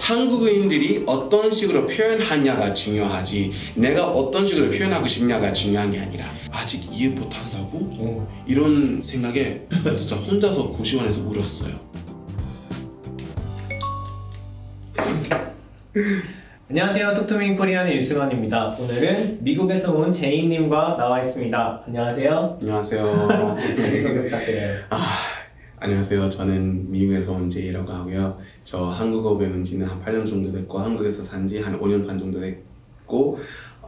한국인들이 어떤 식으로 표현하냐가 중요하지 내가 어떤 식으로 표현하고 싶냐가 중요한 게 아니라 아직 이해 못한다고? 이런 생각에 진짜 혼자서 고시원에서 울었어요. 안녕하세요. 톡투밍 코리안의 유승환입니다. 오늘은 미국에서 온 제이님과 나와 있습니다. 안녕하세요. 안녕하세요. 자기소개 부탁드려요. 안녕하세요. 저는 미국에서 온 제이라고 하고요. 저 한국어 배운 지는 한 8년 정도 됐고 한국에서 산 지 한 5년 반 정도 됐고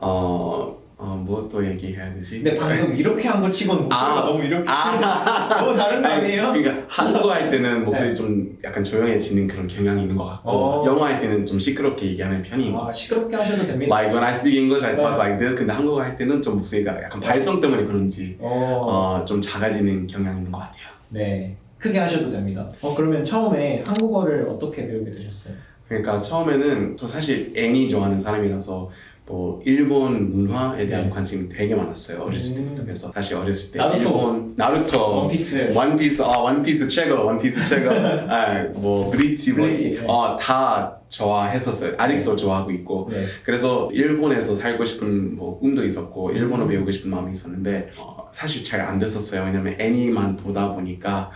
뭐 또 얘기해야 되지? 근데 방금 이렇게 한 거 치고는 목소리가 너무 이렇게 너무 다른 거 아니에요? 그러니까 한국어 할 때는 목소리 좀 약간 조용해지는 그런 경향이 있는 것 같고 영어 할 때는 좀 시끄럽게 얘기하는 편인 것 같아요. 시끄럽게 하셔도 됩니다. Like when I speak English, I talk like this. 근데 한국어 할 때는 좀 목소리가 약간 발성 때문에 그런지 좀 작아지는 경향이 있는 것 같아요. 네, 크게 하셔도 됩니다. 그러면 처음에 한국어를 어떻게 배우게 되셨어요? 그러니까 처음에는 저 사실 애니 좋아하는 사람이라서 뭐 일본 문화에 대한 관심이 되게 많았어요. 어렸을 때부터. 그래서 사실 어렸을 때 나루토, 원피스 최고, 뭐 블리치 다 좋아했었어요. 아직도 좋아하고 있고. 그래서 일본에서 살고 싶은 뭐 꿈도 있었고 일본어 배우고 싶은 마음이 있었는데 사실 잘 안 됐었어요. 왜냐면 애니만 보다 보니까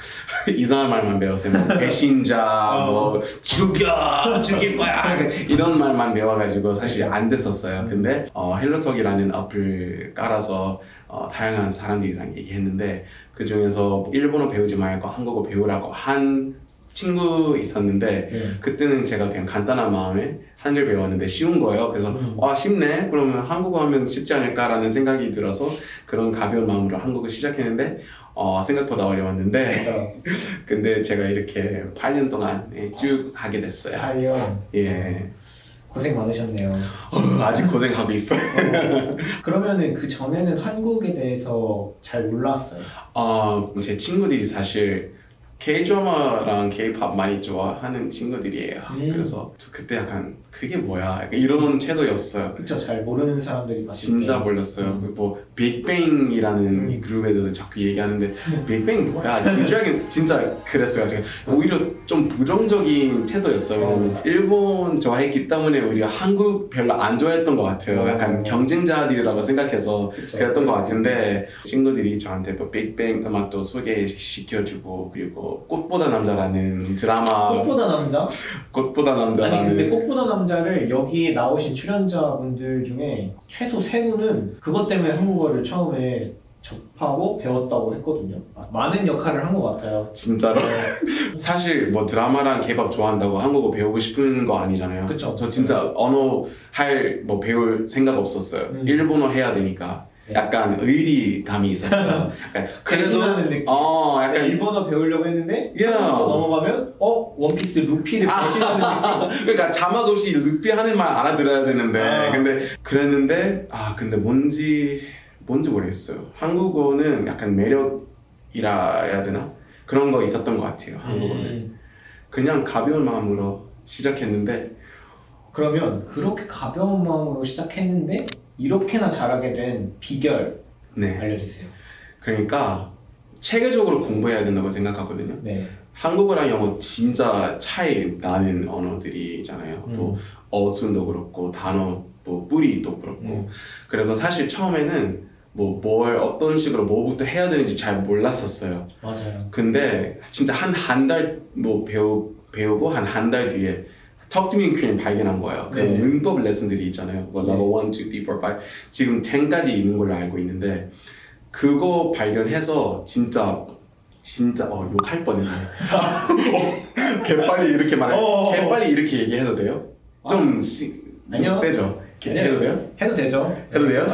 이상한 말만 배웠어요. 뭐 배신자, 뭐 죽일 거야 이런 말만 배워가지고 사실 안 됐었어요. 근데 헬로톡이라는 어플 깔아서 다양한 사람들이랑 얘기했는데 그 중에서 일본어 배우지 말고 한국어 배우라고 한 친구 있었는데 그때는 제가 그냥 간단한 마음에 한글 배웠는데 쉬운 거예요. 그래서 쉽네? 그러면 한국어 하면 쉽지 않을까라는 생각이 들어서 그런 가벼운 마음으로 한국어 시작했는데 생각보다 어려웠는데 근데 제가 이렇게 8년 동안 쭉 하게 됐어요. 8년? 예. 고생 많으셨네요. 아직 고생하고 있어요. 그러면은 그 전에는 한국에 대해서 잘 몰랐어요? 제 친구들이 사실 K-드라마랑 K-팝 많이 좋아하는 친구들이에요. 그래서 저 그때 약간 그게 뭐야? 약간 이런 태도였어요. 그쵸, 잘 모르는 사람들이 봤을 진짜 때. 몰랐어요. 뭐 빅뱅이라는 그룹에 대해서 자꾸 얘기하는데 빅뱅 뭐야? 진짜 그랬어요. 제가 오히려 좀 부정적인 태도였어요. 왜냐면 일본 좋아했기 때문에 오히려 한국 별로 안 좋아했던 것 같아요. 약간 경쟁자들이라고 생각해서 그랬던 것 같은데 친구들이 저한테 뭐 빅뱅 음악도 소개시켜주고 그리고 꽃보다 남자라는 드라마 꽃보다 남자? 꽃보다 남자라는 아니 근데 꽃보다 남자를 여기 나오신 출연자분들 중에 최소 3분은 그것 때문에 한국어를 처음에 접하고 배웠다고 했거든요. 많은 역할을 한 것 같아요. 진짜로? 사실 뭐 드라마랑 K-팝 좋아한다고 한국어 배우고 싶은 거 아니잖아요. 그쵸. 저 진짜 언어 배울 생각 없었어요. 일본어 해야 되니까. 약간 의리감이 있었어요. 배신하는 느낌. 약간 일본어 배우려고 했는데 한국어 넘어가면 원피스 루피를 배신하는 느낌. 그러니까 자막 없이 루피 하는 말 알아들어야 되는데 근데 그랬는데 근데 뭔지 모르겠어요. 한국어는 약간 매력이라 해야 되나? 그런 거 있었던 것 같아요. 한국어는 그냥 가벼운 마음으로 시작했는데 그러면 그렇게 가벼운 마음으로 시작했는데 이렇게나 잘하게 된 비결 알려주세요. 그러니까 체계적으로 공부해야 된다고 생각하거든요. 한국어랑 영어 진짜 차이 나는 언어들이잖아요. 뭐 어순도 그렇고 단어 뭐 뿌리도 그렇고 그래서 사실 처음에는 뭘 어떤 식으로 뭐부터 해야 되는지 잘 몰랐었어요. 맞아요. 근데 진짜 한 달 배우고 한 달 뒤에 Talk to Me in Korean 발견한 거예요. 그 문법 레슨들이 있잖아요. 뭐 level 1, 2, 3, 4, 5 지금 10까지 있는 걸로 알고 있는데 그거 발견해서 진짜 욕할 뻔했네. 개빨리 이렇게 개빨리 이렇게 얘기해도 돼요? 좀 세죠? 해도 돼요? 해도 되죠. 해도 돼요?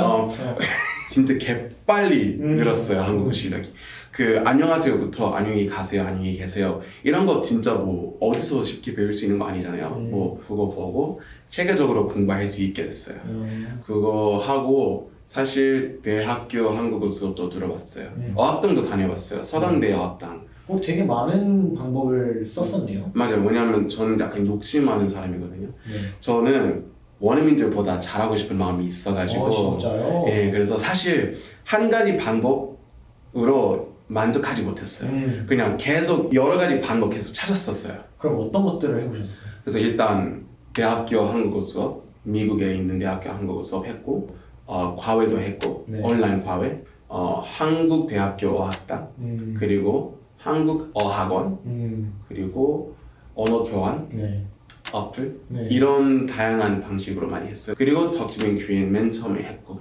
진짜 개빨리 늘었어요. 한국어 실력이. 안녕하세요부터 안녕히 가세요, 안녕히 계세요 이런 거 진짜 뭐 어디서 쉽게 배울 수 있는 거 아니잖아요. 뭐 그거 보고 체계적으로 공부할 수 있게 됐어요. 그거 하고 사실 대학교 한국어 수업도 들어봤어요. 어학당도 다녀봤어요. 서당대 어학당. 되게 많은 방법을 썼었네요. 맞아요. 왜냐면 저는 약간 욕심 많은 사람이거든요. 저는 원어민들보다 잘하고 싶은 마음이 있어가지고 진짜요? 그래서 사실 한 가지 방법으로 만족하지 못했어요. 그냥 계속 여러 가지 방법 계속 찾았었어요. 그럼 어떤 것들을 해보셨어요? 그래서 일단 대학교 한국어 수업, 미국에 있는 대학교 한국어 수업 했고 과외도 했고 네. 온라인 과외, 한국 대학교 어학당, 그리고 한국 어학원, 그리고 언어 교환, 네. 어플 네. 이런 다양한 방식으로 많이 했어요. 그리고 덕지민 큐인 맨 처음에 했고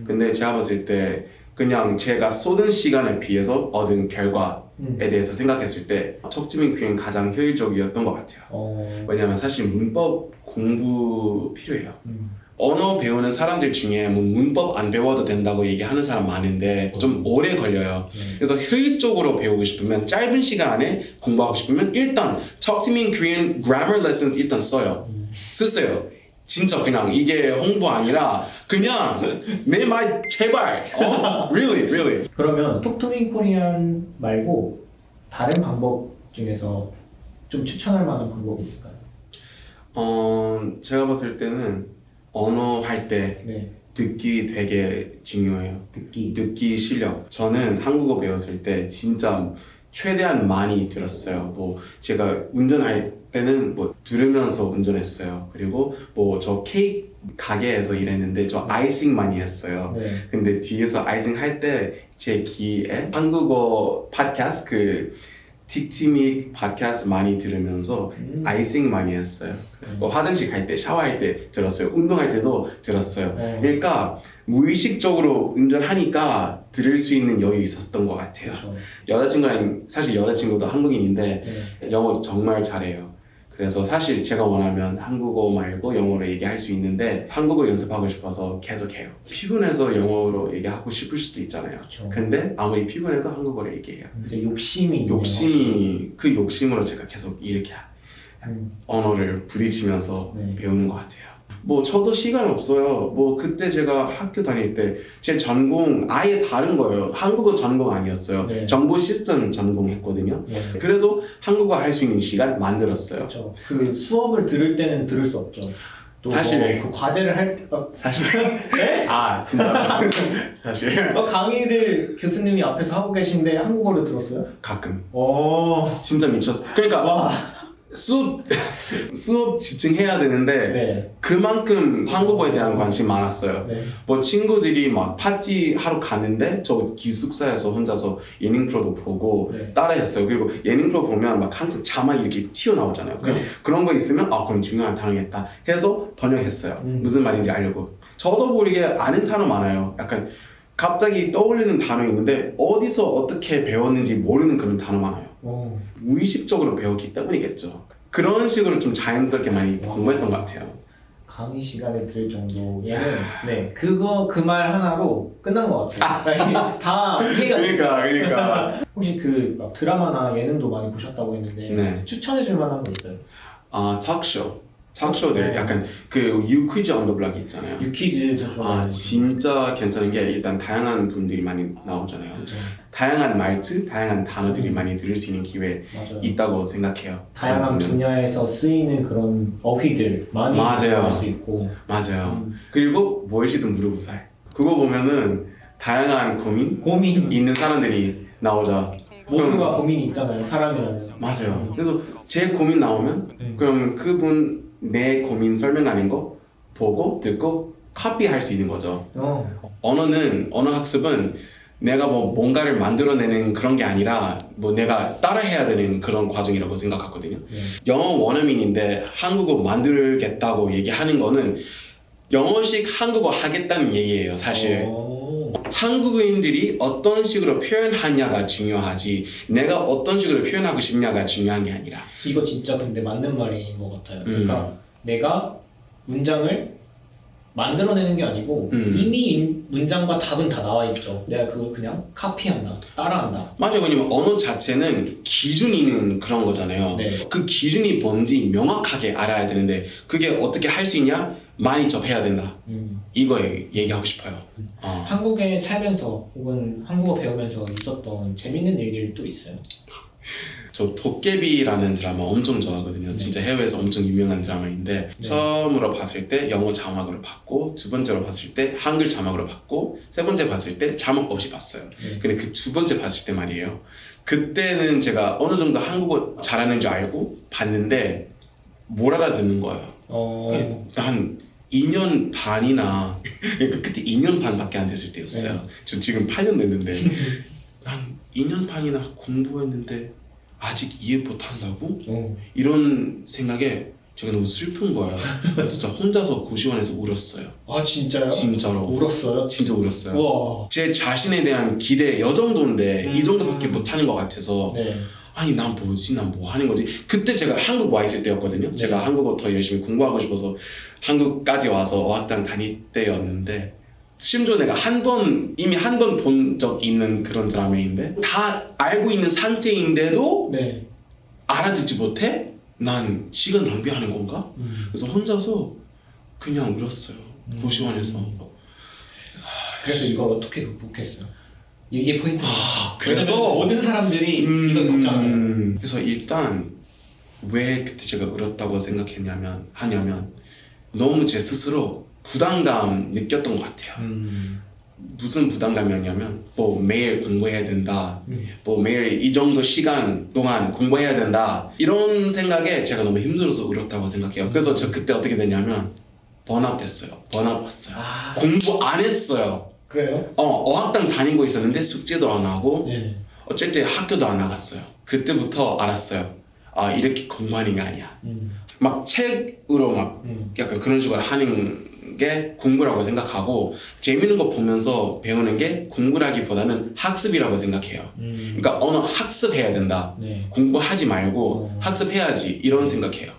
근데 제가 봤을 때 그냥 제가 쏟은 시간에 비해서 얻은 결과에 대해서 생각했을 때 덕지민 큐인 가장 효율적이었던 것 같아요. 왜냐면 사실 문법 공부 필요해요. 언어 배우는 사람들 중에 뭐 문법 안 배워도 된다고 얘기하는 사람 많은데 좀 오래 걸려요. 그래서 효율적으로 배우고 싶으면 짧은 시간 안에 공부하고 싶으면 일단 Talk to me in Korean grammar lessons 일단 써요. 쓰세요. 진짜 그냥 이게 홍보 아니라 그냥 내 말 제발 really 그러면 톡투미 코리안 말고 다른 방법 중에서 좀 추천할 만한 방법이 있을까요? 제가 봤을 때는 언어 할 때 네. 듣기 되게 중요해요. 듣기 실력. 저는 한국어 배웠을 때 진짜 최대한 많이 들었어요. 뭐 제가 운전할 때는 뭐 들으면서 운전했어요. 그리고 뭐 저 케이크 가게에서 일했는데 저 아이싱 많이 했어요. 네. 근데 뒤에서 아이싱 할 때 제 귀에 한국어 팟캐스트 그 틱틱믹 팟캐스트 많이 들으면서 아이싱 많이 했어요. 뭐 화장실 갈 때, 샤워할 때 들었어요. 운동할 때도 들었어요. 그러니까 무의식적으로 운전하니까 들을 수 있는 여유 있었던 것 같아요. 그렇죠. 여자친구랑 사실 여자친구도 한국인인데 영어 정말 잘해요. 그래서 사실 제가 원하면 한국어 말고 영어로 얘기할 수 있는데 한국어 연습하고 싶어서 계속 해요. 피곤해서 영어로 얘기하고 싶을 수도 있잖아요. 그쵸. 근데 아무리 피곤해도 한국어로 얘기해요. 이제 욕심이 있네요, 그 욕심으로 제가 계속 이렇게 언어를 부딪히면서 네. 배우는 것 같아요. 뭐 저도 시간 없어요. 뭐 그때 제가 학교 다닐 때 제 전공 아예 다른 거예요. 한국어 전공 아니었어요. 네. 정보 시스템 전공했거든요. 네. 그래도 한국어 할 수 있는 시간 만들었어요. 그렇죠. 그 수업을 들을 때는 들을 수 없죠. 또 사실 그 과제를 할 사실 네? 진짜 사실 강의를 교수님이 앞에서 하고 계신데 한국어를 들었어요? 가끔 오. 진짜 미쳤어. 그러니까 와. 수업 집중해야 되는데 네. 그만큼 한국어에 대한 관심이 많았어요. 네. 뭐 친구들이 막 파티 하러 가는데 저 기숙사에서 혼자서 예능 프로도 보고 네. 따라했어요. 그리고 예능 프로 보면 막 항상 자막이 이렇게 튀어나오잖아요. 네. 그런 거 있으면 그럼 중요한 단어겠다 해서 번역했어요. 무슨 말인지 알려고. 저도 모르게 아는 단어 많아요. 약간 갑자기 떠올리는 단어 있는데 어디서 어떻게 배웠는지 모르는 그런 단어 많아요. 오. 무의식적으로 배웠기 때문이겠죠. 그런 식으로 좀 자연스럽게 많이 공부했던 것 같아요. 강의 시간에 들을 정도면 네 그거 그 말 하나로 끝난 것 같아요. 다 이해가 됐어요. 그러니까 혹시 그 막 드라마나 예능도 많이 보셨다고 했는데 네. 추천해줄 만한 거 있어요? 톡쇼들 약간 그 유퀴즈 언더 블럭 있잖아요. 유퀴즈 저 좋아해요. 진짜 괜찮은 게 일단 다양한 분들이 많이 나오잖아요. 그렇죠. 다양한 말투, 다양한 단어들이 많이 들을 수 있는 기회 맞아요. 있다고 생각해요. 다양한 분야에서 쓰이는 그런 어휘들 많이 맞아요. 알 수 있고. 맞아요. 그리고 무엇이든 물어보세요. 그거 보면은 다양한 고민 있는 사람들이 나오자. 모두가 고민이 있잖아요. 사람이라는. 맞아요. 그래서 제 고민 나오면 그럼 그분 내 고민 설명하는 거 보고 듣고 카피할 수 있는 거죠. 언어 학습은 내가 뭐 뭔가를 만들어내는 그런 게 아니라 뭐 내가 따라해야 되는 그런 과정이라고 생각하거든요. 영어 원어민인데 한국어 만들겠다고 얘기하는 거는 영어식 한국어 하겠다는 얘기예요, 사실. 한국인들이 어떤 식으로 표현하냐가 중요하지 내가 어떤 식으로 표현하고 싶냐가 중요한 게 아니라 이거 진짜 근데 맞는 말인 것 같아요. 그러니까 내가 문장을 만들어내는 게 아니고 이미 문장과 답은 다 나와 있죠. 내가 그걸 그냥 카피한다, 따라한다. 맞아요. 왜냐면 언어 자체는 기준이 있는 그런 거잖아요. 네. 그 기준이 뭔지 명확하게 알아야 되는데 그게 어떻게 할 수 있냐? 많이 접해야 된다. 이거에 얘기하고 싶어요. 한국에 살면서 혹은 한국어 배우면서 있었던 재밌는 일들이 또 있어요? 저 도깨비라는 드라마 엄청 좋아하거든요. 진짜 해외에서 엄청 유명한 드라마인데 처음으로 봤을 때 영어 자막으로 봤고 두 번째로 봤을 때 한글 자막으로 봤고 세 번째 봤을 때 자막 없이 봤어요. 근데 그 두 번째 봤을 때 말이에요. 그때는 제가 어느 정도 한국어 잘하는 줄 알고 봤는데 못 알아듣는 거예요. 난 2년 반이나 그러니까 그때 2년 반밖에 안 됐을 때였어요. 네. 저 지금 8년 됐는데 난 2년 반이나 공부했는데 아직 이해 못한다고? 이런 생각에 제가 너무 슬픈 거야. 그래서 진짜 혼자서 고시원에서 울었어요. 아 진짜요? 진짜로. 울었어요? 진짜 울었어요. 와. 제 자신에 대한 기대 이 정도인데 이 정도밖에 못하는 것 같아서 네. 아니 난 뭐지? 난 뭐 하는 거지? 그때 제가 한국 와 있을 때였거든요. 제가 한국어 더 열심히 공부하고 싶어서 한국까지 와서 어학당 다닐 때였는데 심지어 내가 이미 한 번 본 적 있는 그런 드라마인데 다 알고 있는 상태인데도 네. 알아듣지 못해? 난 시간 낭비하는 건가? 그래서 혼자서 그냥 울었어요. 고시원에서. 그래서 이걸 어떻게 극복했어요? 이게 포인트인 것 같아요. 그래서 모든 사람들이 이걸 걱정해요. 그래서 일단 왜 그때 제가 울었다고 생각했냐면 너무 제 스스로 부담감 느꼈던 것 같아요. 무슨 부담감이었냐면 뭐 매일 공부해야 된다, 뭐 매일 이 정도 시간 동안 공부해야 된다 이런 생각에 제가 너무 힘들어서 울었다고 생각해요. 그래서 저 그때 어떻게 됐냐면 번아웃 됐어요. 번아웃 왔어요. 공부 안 했어요. 그래요? 어학당 다니고 있었는데 숙제도 안 하고 네. 어쨌든 학교도 안 나갔어요. 그때부터 알았어요. 아 이렇게 공부하는 게 아니야. 막 책으로 막 약간 그런 식으로 하는 게 공부라고 생각하고 재밌는 거 보면서 배우는 게 공부라기보다는 학습이라고 생각해요. 그러니까 언어 학습해야 된다. 네. 공부하지 말고 학습해야지 이런 생각해요.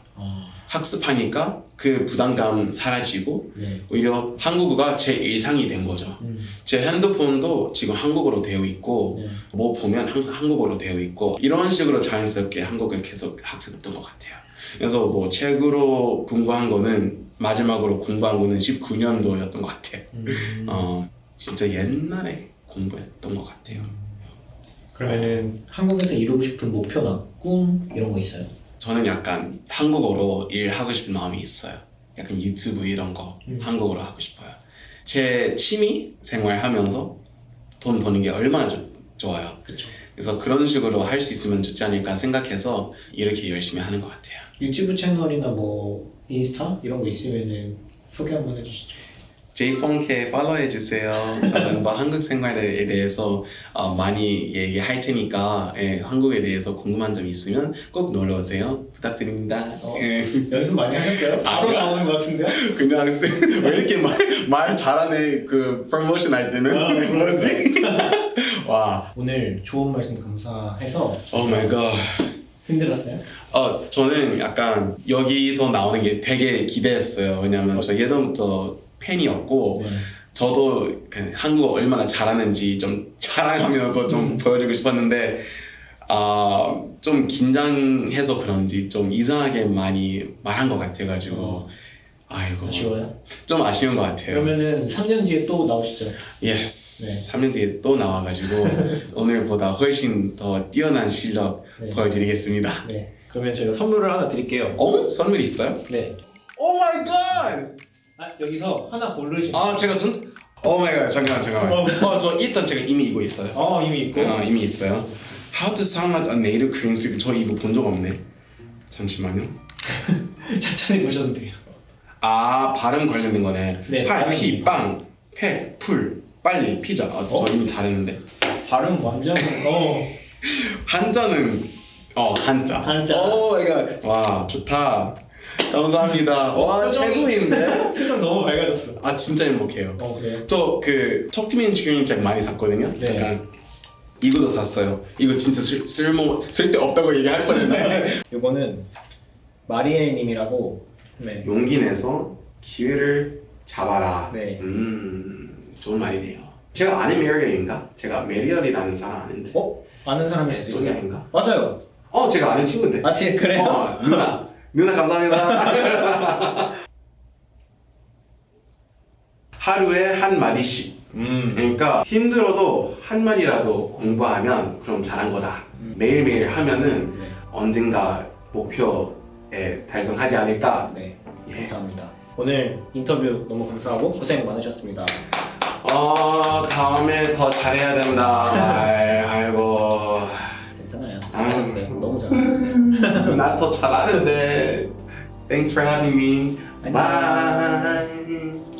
학습하니까 그 부담감 사라지고 네. 오히려 한국어가 제 일상이 된 거죠. 제 핸드폰도 지금 한국어로 되어 있고 네. 뭐 보면 항상 한국어로 되어 있고 이런 식으로 자연스럽게 한국어를 계속 학습했던 것 같아요. 그래서 뭐 책으로 공부한 거는 마지막으로 공부한 거는 19년도였던 것 같아요. 진짜 옛날에 공부했던 것 같아요. 그러면은 한국에서 이루고 싶은 목표나 꿈 이런 거 있어요? 저는 약간 한국어로 일하고 싶은 마음이 있어요. 약간 유튜브 이런 거 한국어로 하고 싶어요. 제 취미 생활하면서 돈 버는 게 얼마나 좋아요. 그렇죠. 그래서 그런 식으로 할 수 있으면 좋지 않을까 생각해서 이렇게 열심히 하는 것 같아요. 유튜브 채널이나 뭐 인스타 이런 거 있으면은 소개 한번 해주시죠. 제이펑케 팔로우해 주세요. 저는 뭐 한국 생활에 대해서 많이 얘기할 테니까 한국에 대해서 궁금한 점 있으면 꼭 놀러 오세요. 부탁드립니다. 연습 많이 하셨어요? 바로 아니요. 나오는 것 같은데요? 그냥 왜 이렇게 말 잘하네 그 프로모션 할 때는 뭐지? 와. 오늘 좋은 말씀 감사해서 오 마이 갓. 힘들었어요? 저는 약간 여기서 나오는 게 되게 기대했어요. 왜냐면 저 예전부터 팬이었고 네. 저도 그 한국어 얼마나 잘하는지 좀 자랑하면서 좀 보여주고 싶었는데 좀 긴장해서 그런지 좀 이상하게 많이 말한 것 같아가지고 아이고 아쉬워요? 좀 아쉬운 것 같아요. 그러면은 3년 뒤에 또 나오시죠? 예스. 네. 3년 뒤에 또 나와가지고 오늘보다 훨씬 더 뛰어난 실력 네. 보여드리겠습니다. 네. 그러면 저희가 선물을 하나 드릴게요. 선물이 있어요? 네. 오 마이 갓! 여기서 하나 고르시면. 제가 오 마이 갓 잠깐만. 저 일단 제가 이미 이거 있어요. 이미 있고. 이미 있어요. How to sound like a native Korean speaker. 저 이거 본 적 없네. 잠시만요. 천천히 보셔도 돼요. 발음 관련된 거네. 네, 팔, 발음이. 피, 빵, 팩, 풀, 빨리, 피자. 저 이미 다르는데. 발음 완전. 한자는 한자. 한자. 오 마이 갓. 와 좋다. 감사합니다. 와 최고인데. 표정 너무 밝아졌어. 진짜 행복해요. 그래요? 저 그 터키맨 책 많이 샀거든요. 네. 약간 이거도 샀어요. 이거 진짜 쓸데 없다고 얘기할 뻔했네. 이거는 마리엘님이라고. 네. 용기 내서 기회를 잡아라. 네. 좋은 말이네요. 제가 아는 메리얼인가? 제가 메리얼이라는 사람 아는데. 아는 사람일 수도 있어요. 에스토니아인가? 맞아요. 제가 아는 친구인데. 그래요? 누나 감사합니다. 하루에 한 마디씩. 그러니까 힘들어도 한 마디라도 공부하면 그럼 잘한 거다. 매일매일 하면은 네. 언젠가 목표에 달성하지 않을까. 네. 감사합니다. 오늘 인터뷰 너무 감사하고 고생 많으셨습니다. 다음에 더 잘해야 된다. 아이고. 괜찮아요. 잘하셨어요. 너무 잘하셨어요. 나 더 잘하는데. Thanks for having me. 안녕. Bye.